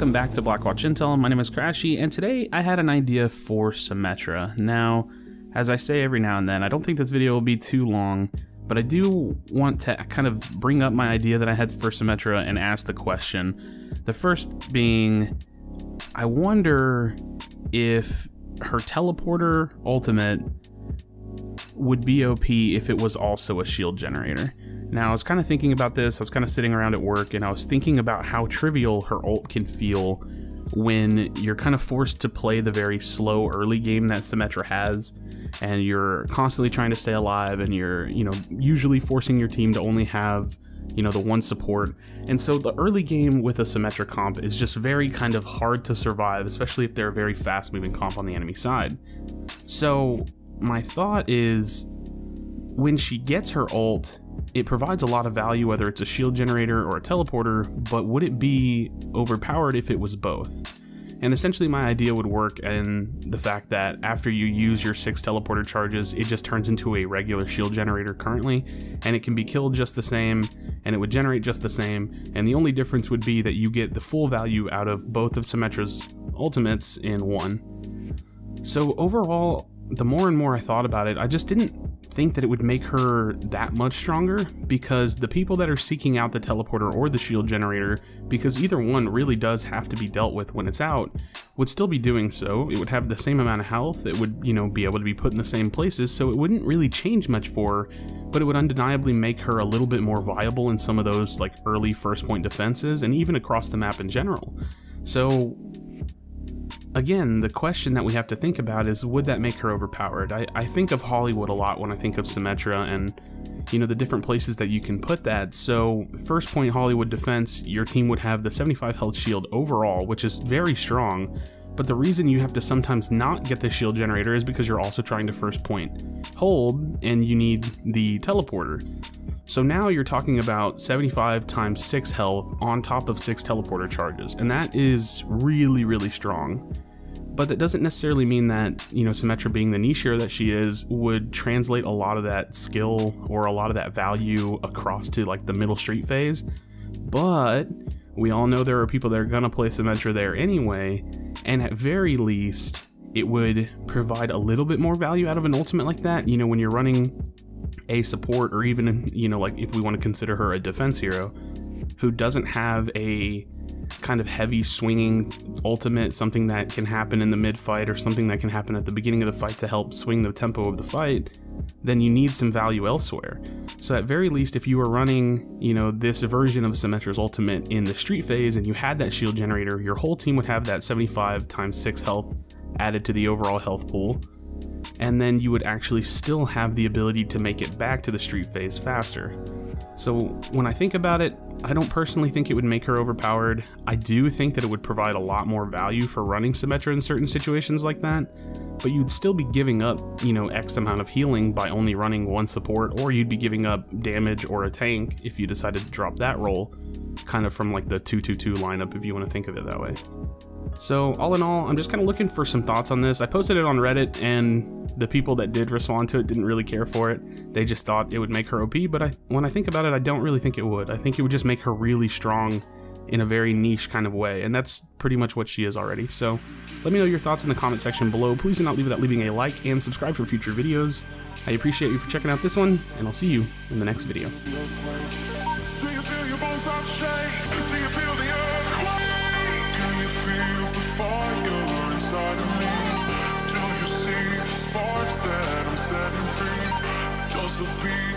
welcome back to Blackwatch Intel. My name is Crashy, and today I had an idea for Symmetra. Now, as I say every now and then, I don't think this video will be too long, but I do want to kind of bring up my idea that I had for Symmetra and ask the question. The first being, I wonder if her teleporter ultimate would be OP if it was also a shield generator. Now, I was kind of thinking about this, I was kind of sitting around at work, and I was thinking about how trivial her ult can feel when you're kind of forced to play the very slow early game that Symmetra has, and you're constantly trying to stay alive, and you're, usually forcing your team to only have, the one support. And so the early game with a Symmetra comp is just very kind of hard to survive, especially if they're a very fast-moving comp on the enemy side. So my thought is, when she gets her ult, it provides a lot of value, whether it's a shield generator or a teleporter, but would it be overpowered if it was both? And essentially my idea would work in the fact that after you use your 6 teleporter charges, it just turns into a regular shield generator currently, and it can be killed just the same, and it would generate just the same, and the only difference would be that you get the full value out of both of Symmetra's ultimates in one. So overall, the more and more I thought about it, I just didn't think that it would make her that much stronger, because the people that are seeking out the teleporter or the shield generator, because either one really does have to be dealt with when it's out, would still be doing so. It would have the same amount of health, it would, be able to be put in the same places, so it wouldn't really change much for her, but it would undeniably make her a little bit more viable in some of those like early first point defenses, and even across the map in general. So again, the question that we have to think about is, would that make her overpowered? I think of Hollywood a lot when I think of Symmetra and, the different places that you can put that. So first point Hollywood defense, your team would have the 75 health shield overall, which is very strong. But the reason you have to sometimes not get the shield generator is because you're also trying to first point hold, and you need the teleporter. So now you're talking about 75 times 6 health on top of 6 teleporter charges, and that is really, really strong. But that doesn't necessarily mean that, Symmetra being the nichier that she is would translate a lot of that skill or a lot of that value across to like the middle street phase. But we all know there are people that are gonna play Symmetra there anyway, and at very least, it would provide a little bit more value out of an ultimate like that, when you're running a support, or even, like if we want to consider her a defense hero who doesn't have a kind of heavy swinging ultimate, something that can happen in the mid fight or something that can happen at the beginning of the fight to help swing the tempo of the fight, then you need some value elsewhere. So at very least, if you were running, this version of Symmetra's ultimate in the street phase and you had that shield generator, your whole team would have that 75 times 6 health added to the overall health pool, and then you would actually still have the ability to make it back to the street phase faster. So when I think about it, I don't personally think it would make her overpowered. I do think that it would provide a lot more value for running Symmetra in certain situations like that, but you'd still be giving up, X amount of healing by only running one support, or you'd be giving up damage or a tank if you decided to drop that role, kind of from like the 2-2-2 lineup if you want to think of it that way. So all in all, I'm just kind of looking for some thoughts on this. I posted it on Reddit, and the people that did respond to it didn't really care for it. They just thought it would make her OP, but when I think about it, I don't really think it would. I think it would just make her really strong in a very niche kind of way, and that's pretty much what she is already. So let me know your thoughts in the comment section below. Please do not leave without leaving a like and subscribe for future videos. I appreciate you for checking out this one, and I'll see you in the next video. That I'm setting free, just a piece.